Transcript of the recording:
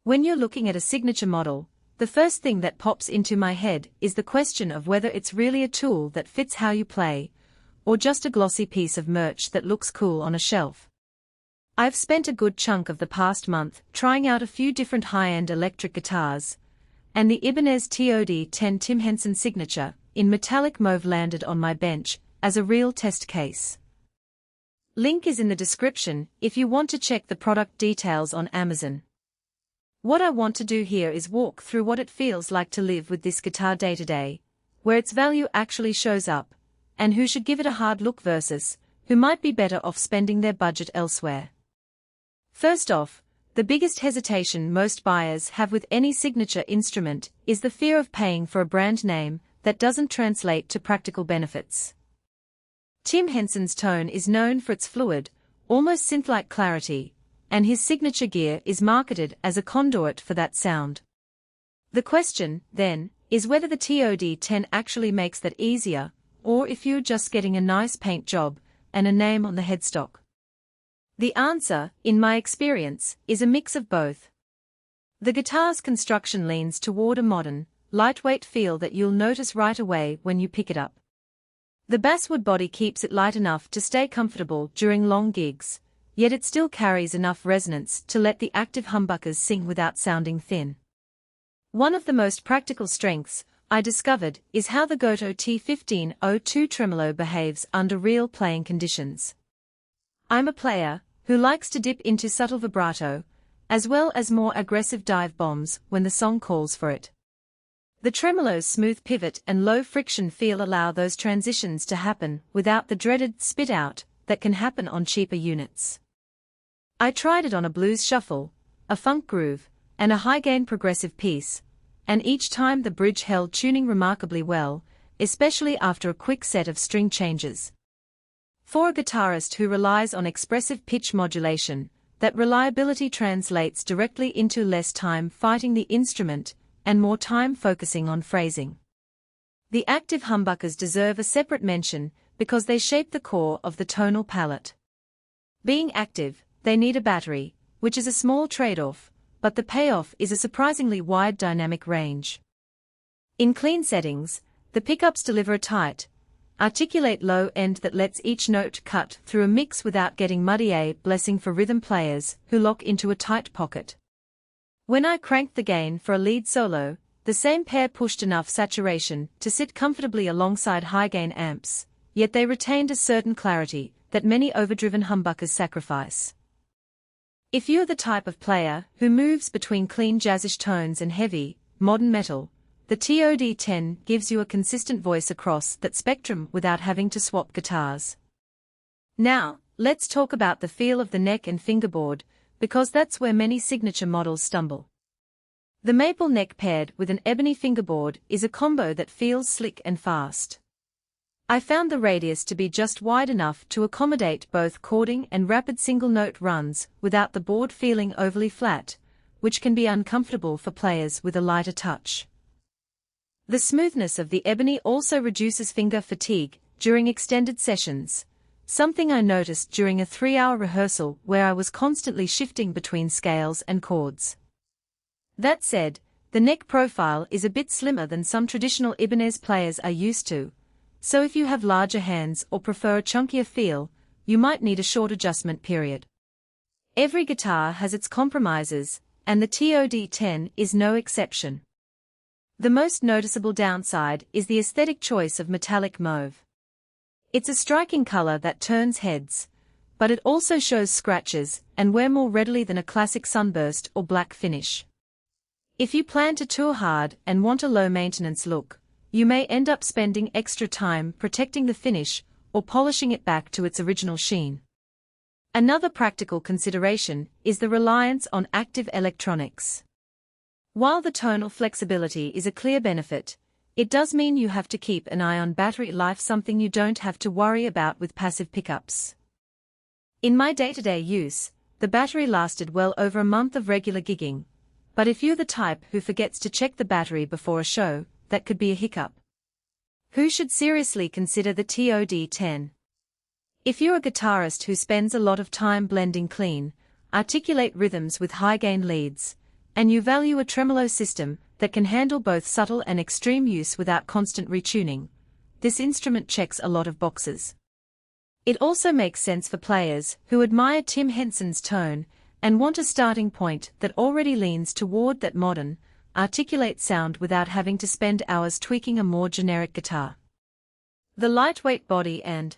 When you're looking at a signature model, the first thing that pops into my head is the question of whether it's really a tool that fits how you play, or just a glossy piece of merch that looks cool on a shelf. I've spent a good chunk of the past month trying out a few different high-end electric guitars, and the Ibanez TOD10 Tim Henson signature in metallic mauve landed on my bench as a real test case. Link is in the description if you want to check the product details on Amazon. What I want to do here is walk through what it feels like to live with this guitar day to day, where its value actually shows up, and who should give it a hard look versus who might be better off spending their budget elsewhere. First off, the biggest hesitation most buyers have with any signature instrument is the fear of paying for a brand name that doesn't translate to practical benefits. Tim Henson's tone is known for its fluid, almost synth-like clarity, and his signature gear is marketed as a conduit for that sound. The question, then, is whether the TOD10 actually makes that easier, or if you're just getting a nice paint job and a name on the headstock. The answer, in my experience, is a mix of both. The guitar's construction leans toward a modern, lightweight feel that you'll notice right away when you pick it up. The Basswood body keeps it light enough to stay comfortable during long gigs, yet it still carries enough resonance to let the active humbuckers sing without sounding thin. One of the most practical strengths, I discovered, is how the Gotoh T1502 Tremolo behaves under real playing conditions. I'm a player who likes to dip into subtle vibrato, as well as more aggressive dive bombs when the song calls for it. The tremolo's smooth pivot and low friction feel allow those transitions to happen without the dreaded spit-out that can happen on cheaper units. I tried it on a blues shuffle, a funk groove, and a high-gain progressive piece, and each time the bridge held tuning remarkably well, especially after a quick set of string changes. For a guitarist who relies on expressive pitch modulation, that reliability translates directly into less time fighting the instrument and more time focusing on phrasing. The active humbuckers deserve a separate mention because they shape the core of the tonal palette. Being active, they need a battery, which is a small trade-off, but the payoff is a surprisingly wide dynamic range. In clean settings, the pickups deliver a tight, articulate low end that lets each note cut through a mix without getting muddy, a blessing for rhythm players who lock into a tight pocket. When I cranked the gain for a lead solo, the same pair pushed enough saturation to sit comfortably alongside high-gain amps, yet they retained a certain clarity that many overdriven humbuckers sacrifice. If you're the type of player who moves between clean jazzish tones and heavy, modern metal, the TOD10 gives you a consistent voice across that spectrum without having to swap guitars. Now, let's talk about the feel of the neck and fingerboard, because that's where many signature models stumble. The maple neck paired with an ebony fingerboard is a combo that feels slick and fast. I found the radius to be just wide enough to accommodate both chording and rapid single-note runs without the board feeling overly flat, which can be uncomfortable for players with a lighter touch. The smoothness of the ebony also reduces finger fatigue during extended sessions, something I noticed during a 3-hour rehearsal where I was constantly shifting between scales and chords. That said, the neck profile is a bit slimmer than some traditional Ibanez players are used to, so if you have larger hands or prefer a chunkier feel, you might need a short adjustment period. Every guitar has its compromises, and the TOD10 is no exception. The most noticeable downside is the aesthetic choice of metallic mauve. It's a striking color that turns heads, but it also shows scratches and wear more readily than a classic sunburst or black finish. If you plan to tour hard and want a low-maintenance look, you may end up spending extra time protecting the finish or polishing it back to its original sheen. Another practical consideration is the reliance on active electronics. While the tonal flexibility is a clear benefit, it does mean you have to keep an eye on battery life, something you don't have to worry about with passive pickups. In my day-to-day use, the battery lasted well over a month of regular gigging, but if you're the type who forgets to check the battery before a show, that could be a hiccup. Who should seriously consider the TOD10? If you're a guitarist who spends a lot of time blending clean, articulate rhythms with high-gain leads, and you value a tremolo system that can handle both subtle and extreme use without constant retuning, this instrument checks a lot of boxes. It also makes sense for players who admire Tim Henson's tone and want a starting point that already leans toward that modern, articulate sound without having to spend hours tweaking a more generic guitar. The lightweight body and